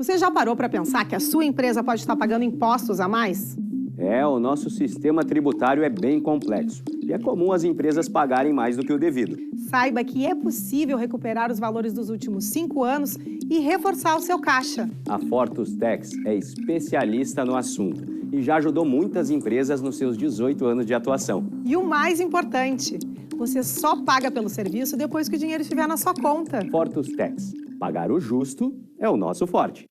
Você já parou para pensar que a sua empresa pode estar pagando impostos a mais? O nosso sistema tributário é bem complexo e é comum as empresas pagarem mais do que o devido. Saiba que é possível recuperar os valores dos últimos 5 anos e reforçar o seu caixa. A Fortus Tax é especialista no assunto e já ajudou muitas empresas nos seus 18 anos de atuação. E o mais importante, você só paga pelo serviço depois que o dinheiro estiver na sua conta. Fortus Tax. Pagar o justo é o nosso forte.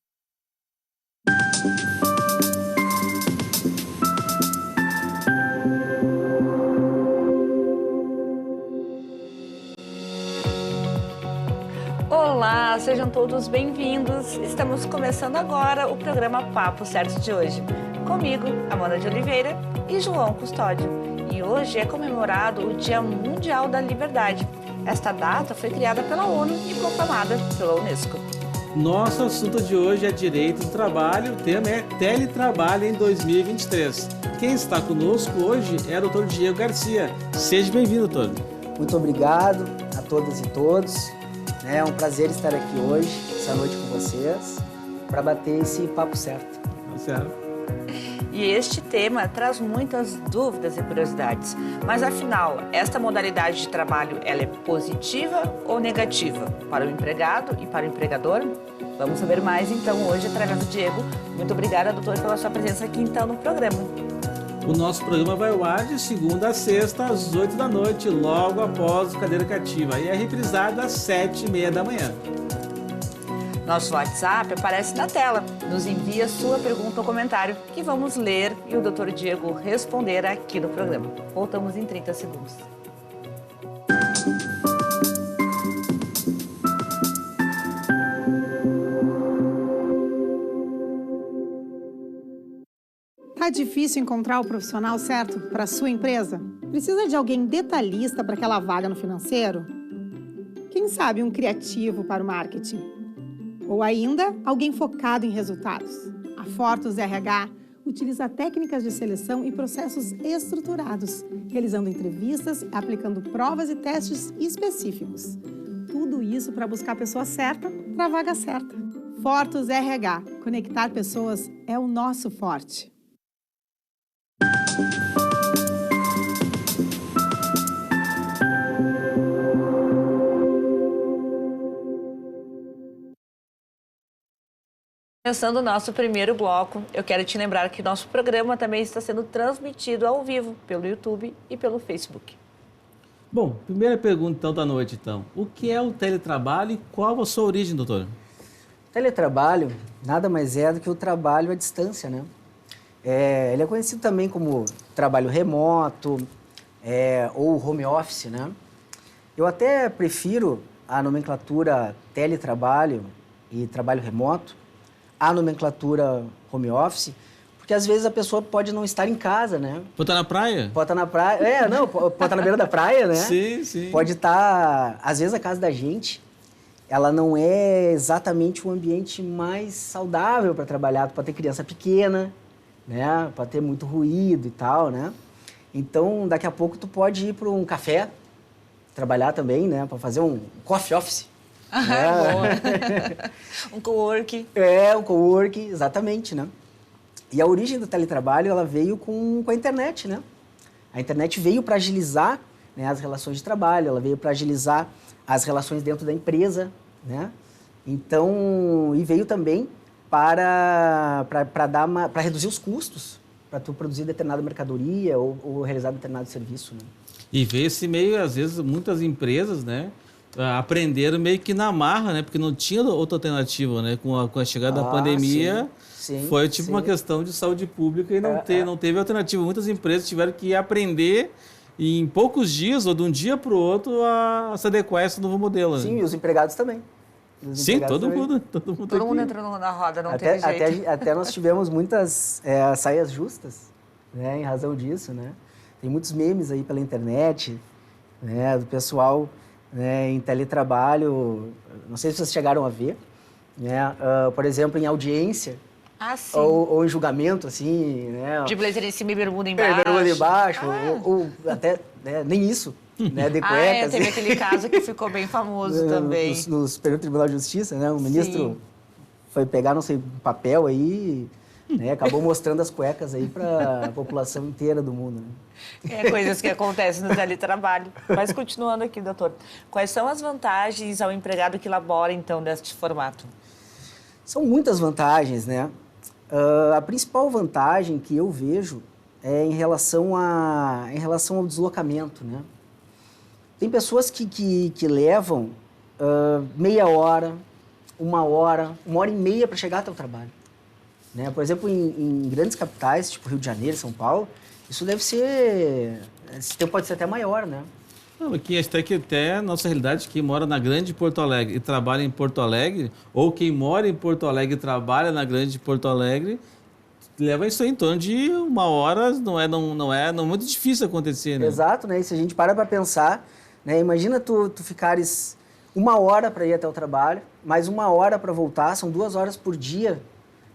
Olá, sejam todos bem-vindos. Estamos começando agora o programa Papo Certo de hoje. Comigo, Amanda de Oliveira e João Custódio. E hoje é comemorado o Dia Mundial da Liberdade. Esta data foi criada pela ONU e proclamada pela Unesco. Nosso assunto de hoje é direito do trabalho, o tema é teletrabalho em 2023. Quem está conosco hoje é o Dr. Diego Garcia. Seja bem-vindo, doutor. Muito obrigado a todas e todos. É um prazer estar aqui hoje, essa noite com vocês, para bater esse papo certo. Certo. E este tema traz muitas dúvidas e curiosidades. Mas afinal, esta modalidade de trabalho, ela é positiva ou negativa para o empregado e para o empregador? Vamos saber mais então hoje através do Diego. Muito obrigada, doutor, pela sua presença aqui então no programa. O nosso programa vai ao ar de segunda a sexta às 8 da noite, logo após o Cadeira Cativa. E é reprisado às 7h30 da manhã. Nosso WhatsApp aparece na tela. Nos envia sua pergunta ou comentário que vamos ler e o Dr. Diego responder aqui no programa. Voltamos em 30 segundos. Tá difícil encontrar o profissional certo para a sua empresa? Precisa de alguém detalhista para aquela vaga no financeiro? Quem sabe um criativo para o marketing? Ou ainda, alguém focado em resultados? A Fortus RH utiliza técnicas de seleção e processos estruturados, realizando entrevistas, aplicando provas e testes específicos. Tudo isso para buscar a pessoa certa para a vaga certa. Fortus RH. Conectar pessoas é o nosso forte. Começando o nosso primeiro bloco, eu quero te lembrar que nosso programa também está sendo transmitido ao vivo pelo YouTube e pelo Facebook. Bom, primeira pergunta então da noite então. O que é o teletrabalho e qual a sua origem, doutor? Teletrabalho nada mais é do que o trabalho à distância, né? Ele é conhecido também como trabalho remoto ou home office, né? Eu até prefiro a nomenclatura teletrabalho e trabalho remoto, a nomenclatura home office, porque às vezes a pessoa pode não estar em casa, né? Pode estar na praia? Pode estar na praia, pode estar na beira da praia, né? Sim, sim. Pode estar, às vezes a casa da gente, ela não é exatamente o ambiente mais saudável para trabalhar, pode ter criança pequena, né? Pode ter muito ruído e tal, né? Então, daqui a pouco tu pode ir para um café, trabalhar também, né? Para fazer um coffee office. Boa. Um coworking. Um coworking, exatamente, né? E a origem do teletrabalho, ela veio com a internet, né? A internet veio para agilizar, né, as relações de trabalho, ela veio para agilizar as relações dentro da empresa, né? Então, e veio também para reduzir os custos, para tu produzir determinada mercadoria ou realizar determinado serviço, né? E veio esse meio, às vezes, muitas empresas, né? Aprenderam meio que na marra, né? Porque não tinha outra alternativa, né? Com a chegada da pandemia, foi tipo uma questão de saúde pública e não teve alternativa. Muitas empresas tiveram que aprender em poucos dias ou de um dia para o outro a se adequar a esse novo modelo. Sim, né? E os empregados também. Sim, todo mundo entrou na roda, não teve jeito. Até nós tivemos muitas saias justas, né? Em razão disso, né? Tem muitos memes aí pela internet, né? Do pessoal... em teletrabalho, não sei se vocês chegaram a ver, né? Por exemplo, em audiência, sim. ou em julgamento, assim, né? De blazer em cima e bermuda embaixo. Bermuda embaixo, ou até nem isso, né? De cuecas. Teve aquele caso que ficou bem famoso também. No Superior Tribunal de Justiça, né? O ministro foi pegar, não sei, papel aí, né? Acabou mostrando as cuecas aí para a população inteira do mundo, né? Coisas que acontecem no teletrabalho. Mas continuando aqui, doutor, quais são as vantagens ao empregado que labora, então, deste formato? São muitas vantagens, né? A principal vantagem que eu vejo é em relação ao deslocamento, né? Tem pessoas que levam meia hora, uma hora e meia para chegar até o trabalho, né? Por exemplo, em grandes capitais, tipo Rio de Janeiro, São Paulo, isso deve ser... Esse tempo pode ser até maior, né? Não, aqui até a nossa realidade, quem mora na grande Porto Alegre e trabalha em Porto Alegre, ou quem mora em Porto Alegre e trabalha na grande Porto Alegre, leva isso aí em torno de uma hora, não é muito difícil acontecer, né? Exato, né? E se a gente para pensar, né? Imagina tu ficares uma hora para ir até o trabalho, mais uma hora para voltar, são 2 horas por dia,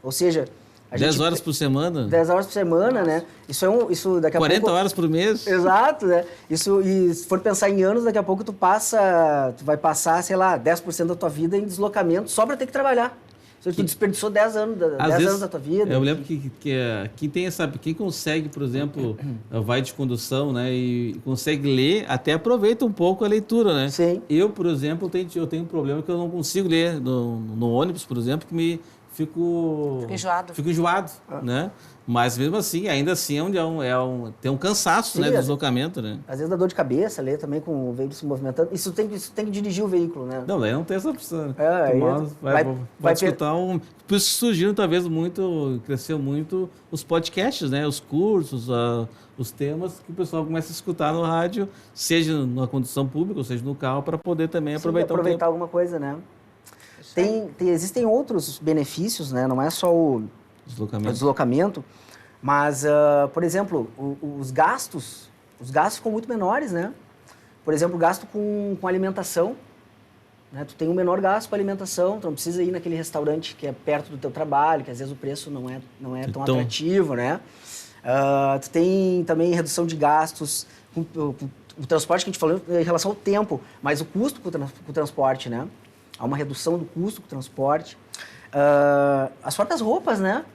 ou seja... 10 horas por semana? 10 horas por semana, nossa, né? Isso daqui a 40 pouco... horas por mês? Exato, né? E se for pensar em anos, daqui a pouco tu vai passar, sei lá, 10% da tua vida em deslocamento só para ter que trabalhar. Ou seja, tu desperdiçou 10 anos da tua vida. Eu lembro que quem consegue, por exemplo, vai de condução, né? E consegue ler, até aproveita um pouco a leitura, né? Sim. Eu, por exemplo, eu tenho um problema que eu não consigo ler no ônibus, por exemplo, que fico enjoado, né? Mas mesmo assim, ainda assim, tem um cansaço, sim, né, do deslocamento, né? Às vezes dá dor de cabeça, ler também com o veículo se movimentando. Isso tem que dirigir o veículo, né? Não, daí não tem essa opção. Vai escutar Por isso surgiram, talvez, cresceu muito os podcasts, né? Os cursos, os temas que o pessoal começa a escutar no rádio, seja na condução pública, ou seja no carro, para poder também aproveitar alguma coisa, né? Existem outros benefícios, né? Não é só o deslocamento, mas, por exemplo, os gastos ficam muito menores, né? Por exemplo, o gasto com alimentação, né? Tu tem um menor gasto com alimentação, tu não precisa ir naquele restaurante que é perto do teu trabalho, que às vezes o preço não é tão atrativo, né? Tu tem também redução de gastos com o transporte que a gente falou em relação ao tempo, mas o custo com o transporte, né? Há uma redução do custo com o transporte. As próprias roupas, né?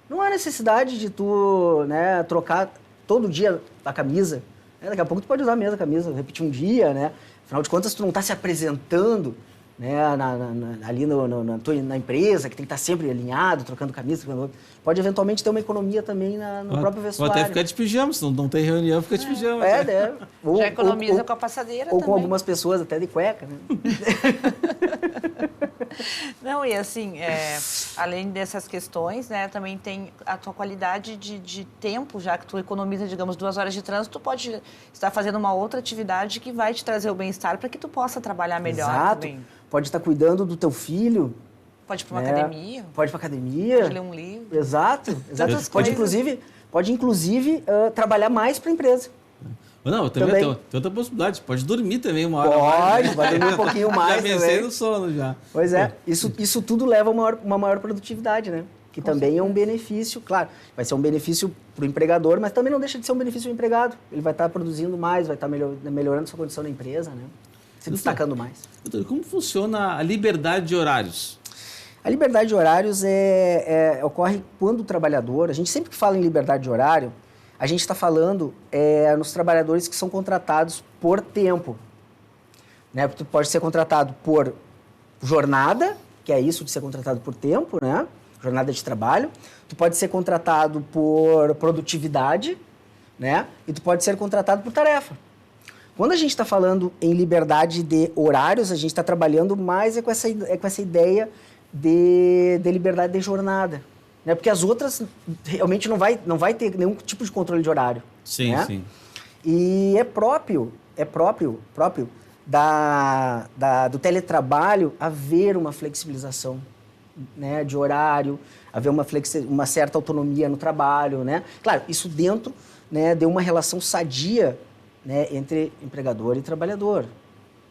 Não há necessidade de tu, né, trocar todo dia a camisa. Né? Daqui a pouco tu pode usar a mesma camisa, repetir um dia, né? Afinal de contas, tu não está se apresentando, né, ali na empresa, que tem que estar sempre alinhado, trocando camisa, trocando roupa. Pode eventualmente ter uma economia também no próprio vestuário. Ou até ficar de pijama, se não tem reunião, fica de pijama. Já economiza com a passadeira ou também. Com algumas pessoas até de cueca, né? Não, e assim, além dessas questões, né, também tem a tua qualidade de tempo, já que tu economiza, digamos, 2 horas de trânsito, tu pode estar fazendo uma outra atividade que vai te trazer o bem-estar para que tu possa trabalhar melhor. Exato. Também. Pode estar cuidando do teu filho. Pode ir para uma academia. Pode ir para academia. Pode ler um livro. Exato. Pode inclusive trabalhar mais para a empresa. Não, também tem outra possibilidade. Pode dormir também uma hora mais. Vai dormir um pouquinho mais. Já pensei no sono já. Pois é. Isso tudo leva a uma maior produtividade, né? Que também é um benefício, claro. Vai ser um benefício para o empregador, mas também não deixa de ser um benefício para o empregado. Ele vai estar produzindo mais, vai estar melhorando sua condição na empresa, né? Se destacando mais. Doutor, como funciona a liberdade de horários? A liberdade de horários ocorre quando o trabalhador... A gente sempre que fala em liberdade de horário, a gente está falando nos trabalhadores que são contratados por tempo. Né? Porque tu pode ser contratado por jornada, que é isso de ser contratado por tempo, né? Jornada de trabalho. Tu pode ser contratado por produtividade, né? E tu pode ser contratado por tarefa. Quando a gente está falando em liberdade de horários, a gente está trabalhando mais com essa ideia de liberdade de jornada. Né? Porque as outras realmente não vai ter nenhum tipo de controle de horário. Sim, né? sim. E é próprio do teletrabalho haver uma flexibilização, né, de horário, haver uma certa autonomia no trabalho. Né? Claro, isso dentro, né, de uma relação sadia, né, entre empregador e trabalhador.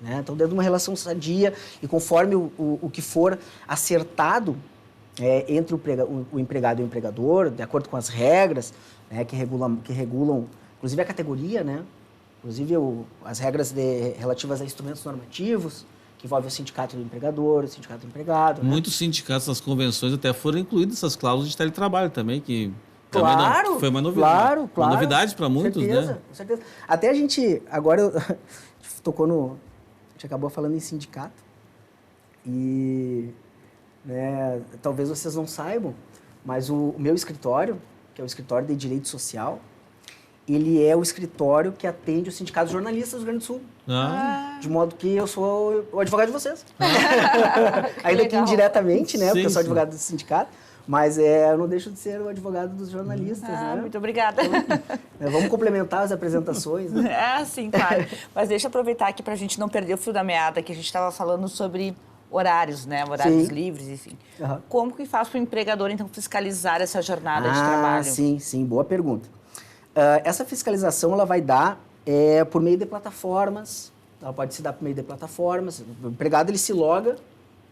Né? Então, dentro de uma relação sadia e conforme o que for acertado entre o empregado e o empregador, de acordo com as regras, né, que regulam, inclusive a categoria, né? Inclusive as regras relativas a instrumentos normativos, que envolve o sindicato do empregador, o sindicato do empregado. Muitos sindicatos, as convenções até foram incluídas essas cláusulas de teletrabalho também, que Claro, foi uma novidade. claro. Uma novidade para muitos, né? Com certeza. Até a gente, agora, a gente acabou falando em sindicato e, né, talvez vocês não saibam, mas o meu escritório, que é o escritório de Direito Social, ele é o escritório que atende os sindicatos jornalistas do Rio Grande do Sul. De modo que eu sou o advogado de vocês. Ainda que indiretamente, né? Porque eu sou advogado do sindicato. Mas eu não deixo de ser o advogado dos jornalistas, né? Muito obrigada. Então, vamos complementar as apresentações, né? Sim, claro. Mas deixa eu aproveitar aqui para a gente não perder o fio da meada, que a gente estava falando sobre horários, né? Horários livres, enfim. Como que faz para o empregador, então, fiscalizar essa jornada de trabalho? Sim, boa pergunta. Essa fiscalização, ela vai dar por meio de plataformas, ela pode se dar por meio de plataformas. O empregado, ele se loga,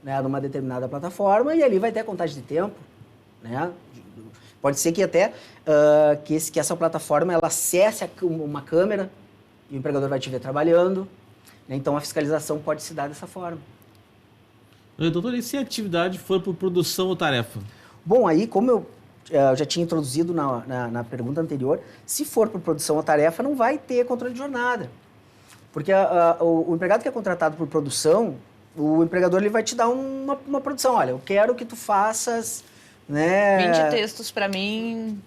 né, numa determinada plataforma e ali vai ter a contagem de tempo, né? Pode ser que até que essa plataforma ela acesse uma câmera e o empregador vai te ver trabalhando, né? Então a fiscalização pode se dar dessa forma. Doutor, e se a atividade for por produção ou tarefa? Bom, aí como eu já tinha introduzido na pergunta anterior, se for por produção ou tarefa não vai ter controle de jornada, porque o empregado que é contratado por produção, o empregador ele vai te dar uma produção. Olha, eu quero que tu faças, né, 20 textos para mim.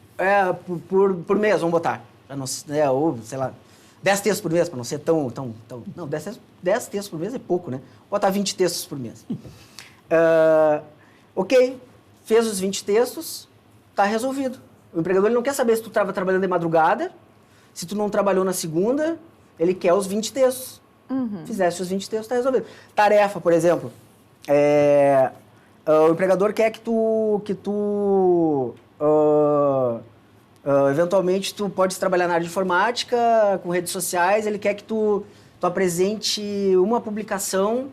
Por mês, vamos botar. Não, né, ou, sei lá, 10 textos por mês, para não ser tão... Não, 10 textos por mês é pouco, né? Vou botar 20 textos por mês. Ok, fez os 20 textos, tá resolvido. O empregador ele não quer saber se tu estava trabalhando de madrugada, se tu não trabalhou na segunda, ele quer os 20 textos. Fizesse os 20 textos, está resolvido. Tarefa, por exemplo. O empregador quer que tu eventualmente, tu podes trabalhar na área de informática, com redes sociais, ele quer que tu apresente uma publicação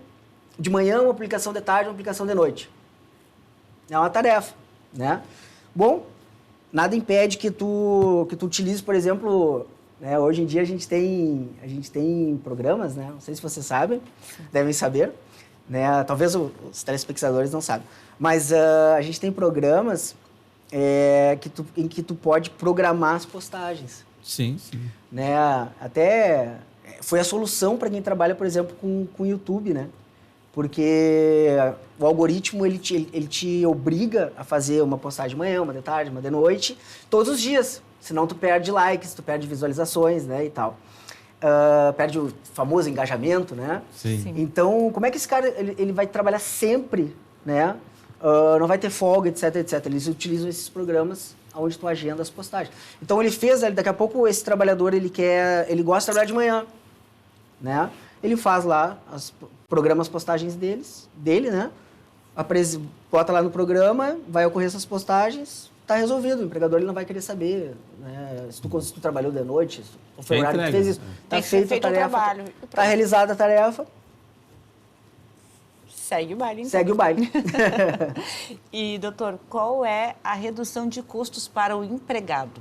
de manhã, uma publicação de tarde, uma publicação de noite. É uma tarefa, né? Bom, nada impede que tu utilize, por exemplo... Né, hoje em dia a gente tem programas, né? Não sei se vocês sabem, devem saber, né? Talvez os telespectadores não sabem, mas a gente tem programas em que tu pode programar as postagens. Sim. Né? Até foi a solução para quem trabalha, por exemplo, com o YouTube, né? Porque o algoritmo ele te obriga a fazer uma postagem de manhã, uma de tarde, uma de noite, todos os dias. Senão tu perde likes, tu perde visualizações, né, e tal. Perde o famoso engajamento, né? Sim. Então, como é que esse cara ele vai trabalhar sempre, né? Não vai ter folga, etc. Eles utilizam esses programas onde tu agenda as postagens. Então, ele fez, daqui a pouco, esse trabalhador, ele gosta de trabalhar de manhã, né? Ele faz lá, programa as postagens dele, né? Bota lá no programa, vai ocorrer essas postagens... Tá resolvido, o empregador ele não vai querer saber, né, se tu trabalhou de noite, ou foi o horário que tu fez isso. Tá feita a tarefa, tá realizada a tarefa. Segue o baile, então. Segue o baile. E, doutor, qual é a redução de custos para o empregado?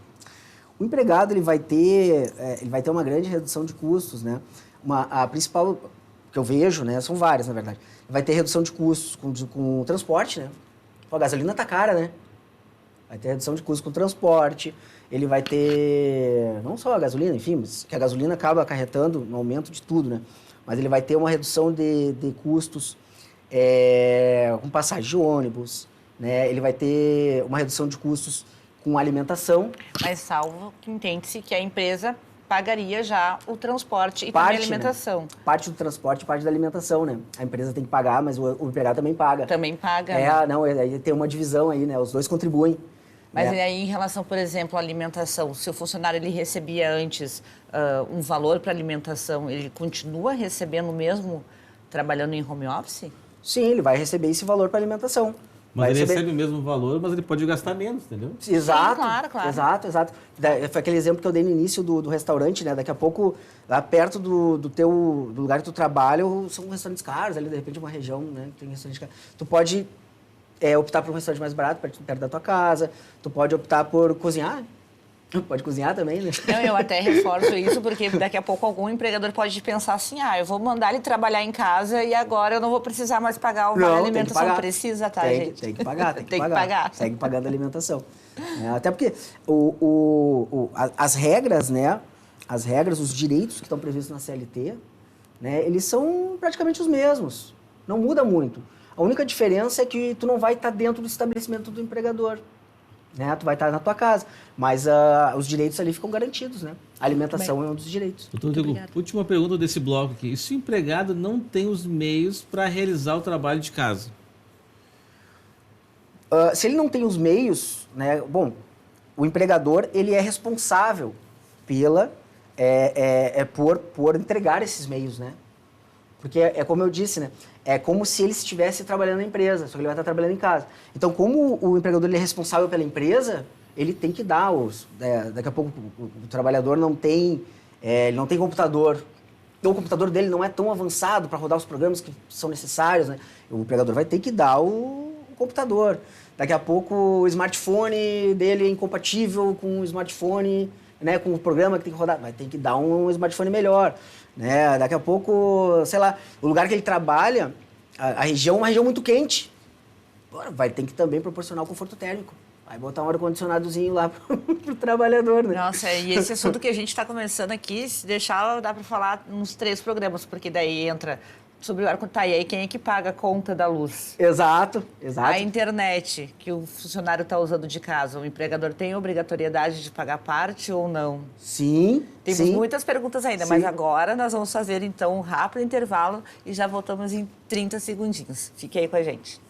O empregado ele vai ter uma grande redução de custos, né? A principal que eu vejo, né, são várias, na verdade. Vai ter redução de custos com o transporte, né? Pô, a gasolina tá cara, né? Vai ter redução de custos com transporte, ele vai ter, não só a gasolina, enfim, mas que a gasolina acaba acarretando no aumento de tudo, né? Mas ele vai ter uma redução de custos com passagem de ônibus, né? Ele vai ter uma redução de custos com alimentação. Mas salvo que entende-se que a empresa pagaria já o transporte e também a alimentação. Né? Parte do transporte e parte da alimentação, né? A empresa tem que pagar, mas o empregado também paga. Também paga. Né? Tem uma divisão aí, né? Os dois contribuem. Mas e aí, em relação, por exemplo, à alimentação, se o funcionário ele recebia antes um valor para alimentação, ele continua recebendo mesmo trabalhando em home office? Sim, ele vai receber esse valor para alimentação. Mas ele recebe o mesmo valor, mas ele pode gastar menos, entendeu? Exato. Sim, claro. Exato. Foi aquele exemplo que eu dei no início do restaurante, né? Daqui a pouco, lá perto do lugar que tu trabalha, são restaurantes caros, ali de repente uma região, né? Que tem restaurante caro. Tu pode optar por um restaurante mais barato, perto da tua casa. Tu pode optar por cozinhar. Pode cozinhar também, né? Não, eu até reforço isso, porque daqui a pouco algum empregador pode pensar assim, eu vou mandar ele trabalhar em casa e agora eu não vou precisar mais pagar o vale alimentação. Precisa, tá, gente? Tem que pagar, tem que Tem que pagar. pagar. Segue pagando a alimentação. Até porque as regras, né? As regras, os direitos que estão previstos na CLT, né? Eles são praticamente os mesmos. Não muda muito. A única diferença é que tu não vai estar dentro do estabelecimento do empregador. Né? Tu vai estar na tua casa, mas os direitos ali ficam garantidos, né? A alimentação é um dos direitos. Doutor Rodrigo, última pergunta desse bloco aqui. E se o empregado não tem os meios para realizar o trabalho de casa? Se ele não tem os meios, né? Bom, o empregador ele é responsável por entregar esses meios, né? Porque é como eu disse, né? É como se ele estivesse trabalhando na empresa, só que ele vai estar trabalhando em casa. Então, como o empregador ele é responsável pela empresa, ele tem que dar daqui a pouco o trabalhador não tem computador. Então, o computador dele não é tão avançado para rodar os programas que são necessários, né? O empregador vai ter que dar o computador. Daqui a pouco o smartphone dele é incompatível com o smartphone, né, com o programa que tem que rodar. Vai ter que dar um smartphone melhor. Né? Daqui a pouco, sei lá, o lugar que ele trabalha, a região é uma região muito quente. Vai ter que também proporcionar o conforto térmico. Vai botar um ar-condicionadozinho lá pro trabalhador, né? Nossa, e esse assunto que a gente está começando aqui, se deixar, dá para falar nos 3 programas, porque daí entra sobre o ar-condicionado. E aí quem é que paga a conta da luz? Exato. A internet que o funcionário está usando de casa, o empregador tem obrigatoriedade de pagar parte ou não? Sim. Temos muitas perguntas ainda, mas agora nós vamos fazer então um rápido intervalo e já voltamos em 30 segundinhos. Fique aí com a gente.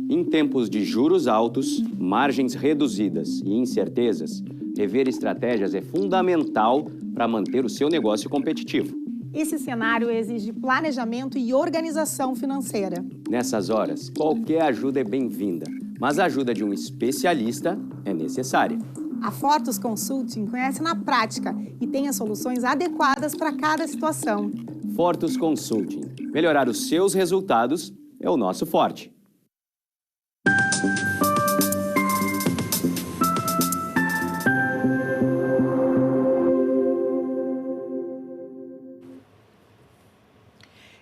Em tempos de juros altos, margens reduzidas e incertezas, rever estratégias é fundamental para manter o seu negócio competitivo. Esse cenário exige planejamento e organização financeira. Nessas horas, qualquer ajuda é bem-vinda, mas a ajuda de um especialista é necessária. A Fortus Consulting conhece na prática e tem as soluções adequadas para cada situação. Fortus Consulting. Melhorar os seus resultados é o nosso forte.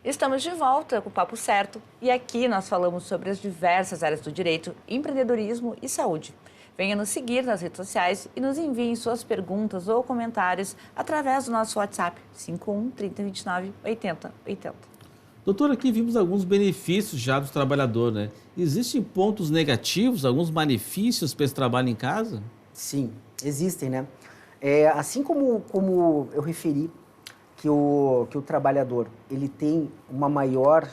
Estamos de volta com o Papo Certo e aqui nós falamos sobre as diversas áreas do direito, empreendedorismo e saúde. Venha nos seguir nas redes sociais e nos enviem suas perguntas ou comentários através do nosso WhatsApp 51 3029 80 80. Doutor, aqui vimos alguns benefícios já do trabalhador, né? Existem pontos negativos, alguns malefícios para esse trabalho em casa? Sim, existem, né? Assim como eu referi que o trabalhador ele tem uma maior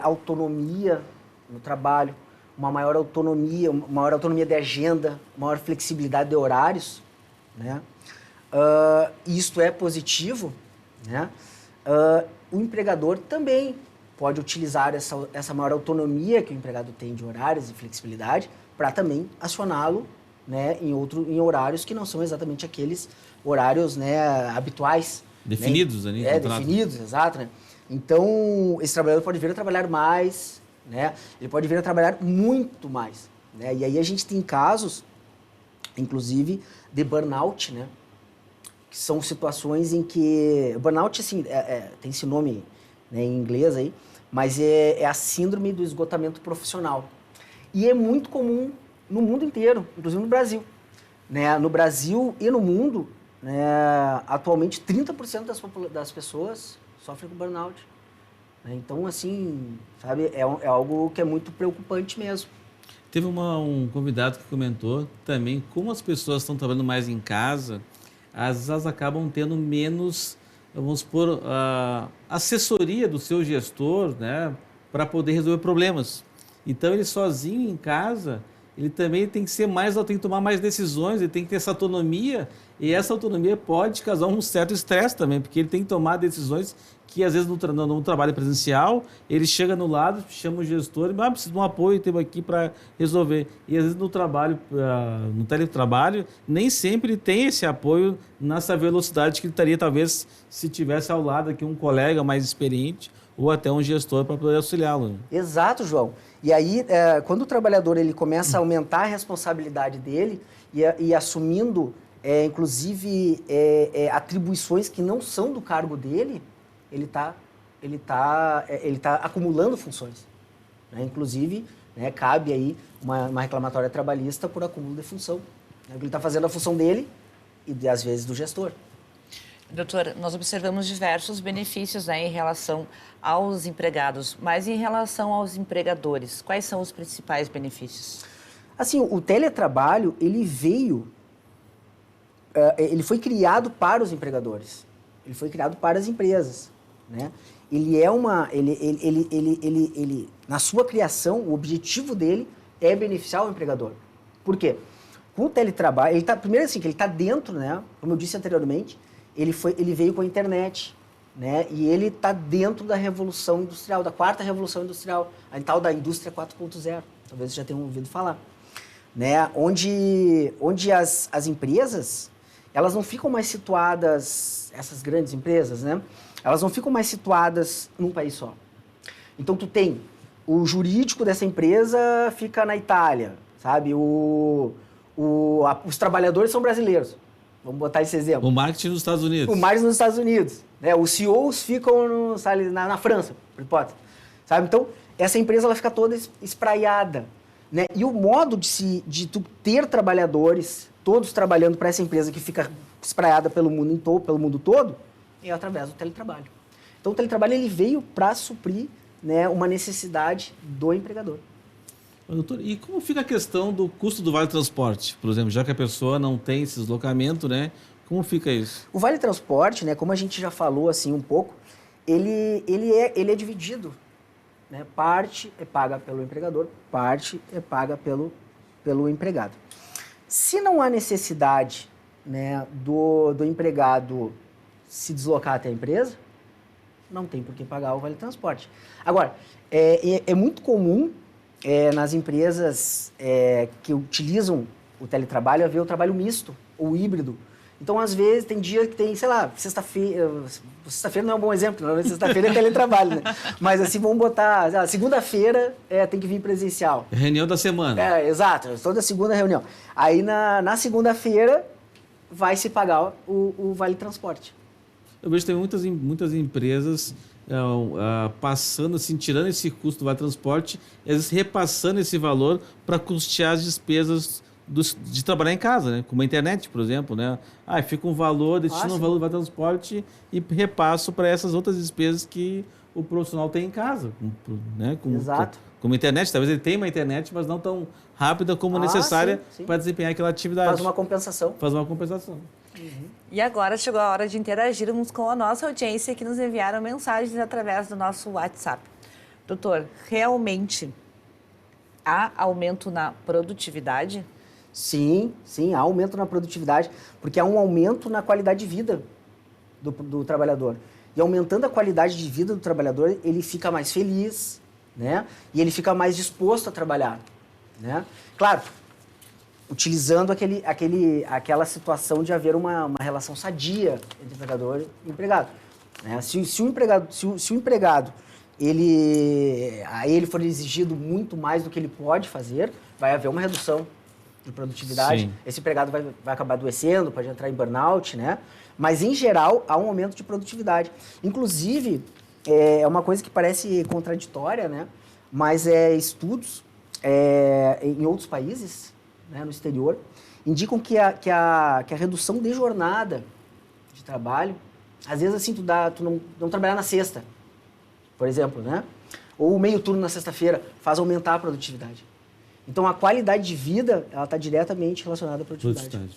autonomia no trabalho, uma maior autonomia de agenda, maior flexibilidade de horários, né? Isto é positivo, né? O empregador também pode utilizar essa maior autonomia que o empregado tem de horários e flexibilidade para também acioná-lo, né, em horários que não são exatamente aqueles horários, né, habituais. Definidos, né? ali. Definidos, exato. Né? Então, esse trabalhador pode vir a trabalhar mais, né? Ele pode vir a trabalhar muito mais. Né? E aí a gente tem casos, inclusive, de burnout, né? Que são situações em que... Burnout, assim, tem esse nome, né, em inglês aí, mas é a síndrome do esgotamento profissional. E é muito comum no mundo inteiro, inclusive no Brasil. Né? No Brasil e no mundo, né, atualmente 30% das pessoas sofrem com burnout. Né? Então, assim, sabe, é algo que é muito preocupante mesmo. Teve um convidado que comentou também como as pessoas estão trabalhando mais em casa, às vezes elas acabam tendo menos, vamos supor, assessoria do seu gestor, né, para poder resolver problemas. Então, ele sozinho em casa, ele também tem que ser mais, tem que tomar mais decisões, ele tem que ter essa autonomia E essa autonomia pode causar um certo estresse também, porque ele tem que tomar decisões que, às vezes, no trabalho presencial, ele chega no lado, chama o gestor e precisa de um apoio, temos aqui para resolver. E, às vezes, no trabalho, no teletrabalho, nem sempre ele tem esse apoio nessa velocidade que ele estaria, talvez, se tivesse ao lado aqui um colega mais experiente ou até um gestor para poder auxiliá-lo. Exato, João. E aí, quando o trabalhador ele começa a aumentar a responsabilidade dele e assumindo, inclusive, atribuições que não são do cargo dele, ele tá acumulando funções. Né? Inclusive, né, cabe aí uma reclamatória trabalhista por acúmulo de função. Né? Ele está fazendo a função dele e, às vezes, do gestor. Doutor, nós observamos diversos benefícios, né, em relação aos empregados, mas em relação aos empregadores, quais são os principais benefícios? Assim, o teletrabalho, ele foi criado para os empregadores, ele foi criado para as empresas, né? Na sua criação, o objetivo dele é beneficiar o empregador. Por quê? Com o teletrabalho, primeiro assim, que ele está dentro, né, como eu disse anteriormente, ele veio com a internet, né? E ele está dentro da Revolução Industrial, da quarta Revolução Industrial, a tal da Indústria 4.0, talvez você já tenham ouvido falar. Né? Onde as empresas, elas não ficam mais situadas, essas grandes empresas, né? Elas não ficam mais situadas num país só. Então, tu tem o jurídico dessa empresa fica na Itália, sabe? Os trabalhadores são brasileiros. Vamos botar esse exemplo. O marketing nos Estados Unidos. O marketing nos Estados Unidos. Né? Os CEOs ficam na França, por hipótese. Sabe? Então, essa empresa ela fica toda espraiada. Né? E o modo de tu ter trabalhadores, todos trabalhando para essa empresa que fica espraiada pelo mundo todo, é através do teletrabalho. Então, o teletrabalho ele veio para suprir, né, uma necessidade do empregador. Doutor, e como fica a questão do custo do vale transporte, por exemplo, já que a pessoa não tem esse deslocamento, né? Como fica isso? O vale transporte, né, como a gente já falou assim um pouco, ele é dividido, né? Parte é paga pelo empregador, parte é paga pelo empregado. Se não há necessidade, né, do empregado se deslocar até a empresa, não tem por que pagar o vale transporte. Agora, é muito comum nas empresas que utilizam o teletrabalho haver o trabalho misto ou híbrido. Então, às vezes, tem dia que tem, sei lá, sexta-feira não é um bom exemplo, não, sexta-feira é teletrabalho, né? Mas assim, vamos botar, segunda-feira tem que vir presencial. Reunião da semana. Exato, toda segunda reunião. Aí, na segunda-feira, vai se pagar o vale transporte. Eu vejo que tem muitas empresas passando, assim, tirando esse custo do vale transporte, e às vezes repassando esse valor para custear as despesas de trabalhar em casa, né? Como a internet, por exemplo, né? Fica um valor, destino um valor do vale transporte e repasso para essas outras despesas que o profissional tem em casa, né? Exato. Como a internet, talvez ele tenha uma internet, mas não tão rápida como necessária para desempenhar aquela atividade. Faz uma compensação. Uhum. E agora chegou a hora de interagirmos com a nossa audiência que nos enviaram mensagens através do nosso WhatsApp. Doutor, realmente há aumento na produtividade? Sim, há aumento na produtividade, porque há um aumento na qualidade de vida do trabalhador. E aumentando a qualidade de vida do trabalhador, ele fica mais feliz, né? E ele fica mais disposto a trabalhar, né? Claro, utilizando aquela situação de haver uma relação sadia entre empregador e empregado. Né? Se o empregado ele for exigido muito mais do que ele pode fazer, vai haver uma redução de produtividade. Sim. Esse empregado vai acabar adoecendo, pode entrar em burnout, né? Mas, em geral, há um aumento de produtividade. Inclusive, é uma coisa que parece contraditória, né? Mas estudos em outros países, né, no exterior, indicam que a redução de jornada de trabalho, às vezes assim, tu não trabalhar na sexta, por exemplo, né? Ou o meio turno na sexta-feira faz aumentar a produtividade. Então, a qualidade de vida, ela está diretamente relacionada à produtividade.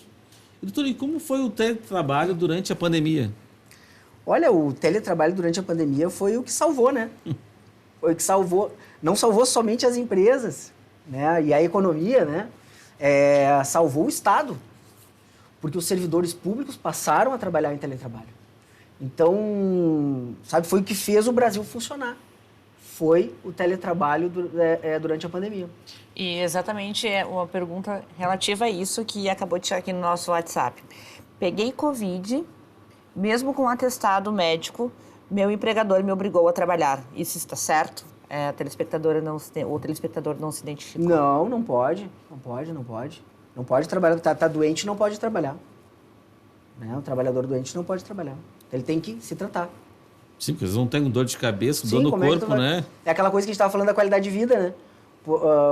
E, doutor, e como foi o teletrabalho durante a pandemia? Olha, o teletrabalho durante a pandemia foi o que salvou, né? Foi o que salvou. Não salvou somente as empresas, né? E a economia, né? Salvou o Estado. porque os servidores públicos passaram a trabalhar em teletrabalho. Então, sabe, foi o que fez o Brasil funcionar. Foi o teletrabalho durante a pandemia. E exatamente uma pergunta relativa a isso que acabou de chegar aqui no nosso WhatsApp. Peguei Covid, mesmo com um atestado médico, meu empregador me obrigou a trabalhar. Isso está certo? O telespectador não se identificou? Não pode. Não pode trabalhar. Tá doente, não pode trabalhar. Né? O trabalhador doente não pode trabalhar. Ele tem que se tratar. Sim, porque eles não têm dor de cabeça, dor no corpo, né? É aquela coisa que a gente estava falando da qualidade de vida, né?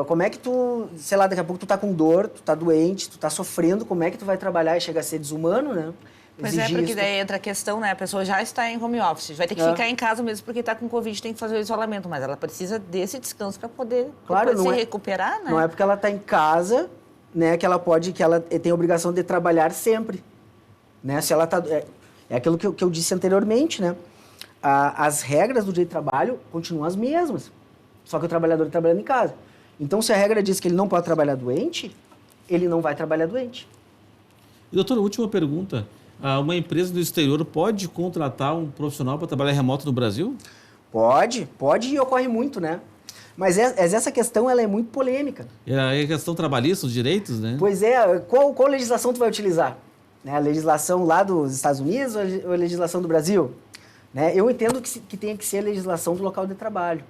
Como é que tu, sei lá, daqui a pouco tu tá com dor, tu tá doente, tu tá sofrendo, como é que tu vai trabalhar e chega a ser desumano, né? Pois porque daí entra a questão, né? A pessoa já está em home office, vai ter que ficar em casa mesmo porque está com Covid, tem que fazer o isolamento, mas ela precisa desse descanso para poder se recuperar, né? Não é porque ela está em casa, né, que ela tem a obrigação de trabalhar sempre, né? Se ela tá, é aquilo que eu disse anteriormente, né? As regras do direito de trabalho continuam as mesmas, só que o trabalhador está trabalhando em casa. Então, se a regra diz que ele não pode trabalhar doente, ele não vai trabalhar doente. E, doutor, última pergunta. Uma empresa do exterior pode contratar um profissional para trabalhar remoto no Brasil? Pode e ocorre muito, né? Mas essa questão ela é muito polêmica. É a questão trabalhista, os direitos, né? Pois é, qual legislação tu vai utilizar? Né? A legislação lá dos Estados Unidos ou a legislação do Brasil? Né? Eu entendo que tem que ser a legislação do local de trabalho.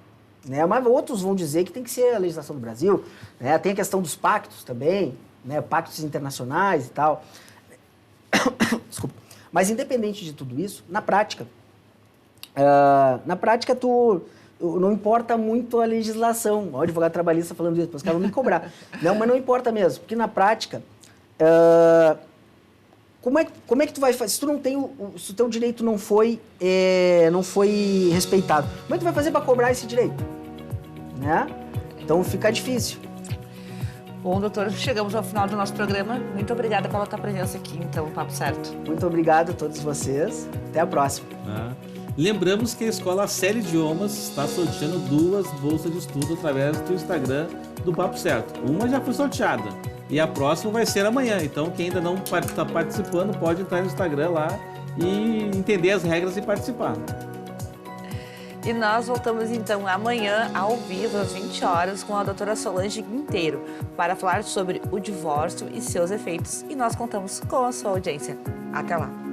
Né? Mas outros vão dizer que tem que ser a legislação do Brasil. Né? Tem a questão dos pactos também, né? Pactos internacionais e tal. Desculpa. Mas independente de tudo isso, na prática não importa muito a legislação. O advogado trabalhista falando isso, os caras vão me cobrar. Não, mas não importa mesmo, porque na prática, como é que tu vai fazer? Se tu não tem se o teu direito não foi respeitado, como é que tu vai fazer para cobrar esse direito? Né? Então fica difícil. Bom, doutor, chegamos ao final do nosso programa. Muito obrigada pela tua presença aqui, então, no Papo Certo. Muito obrigado a todos vocês. Até a próxima. Lembramos que a Escola Série Idiomas está sorteando 2 bolsas de estudo através do Instagram do Papo Certo. Uma já foi sorteada e a próxima vai ser amanhã. Então, quem ainda não está participando pode entrar no Instagram lá e entender as regras e participar. E nós voltamos então amanhã, ao vivo, às 20 horas, com a doutora Solange Guinteiro, para falar sobre o divórcio e seus efeitos. E nós contamos com a sua audiência. Até lá!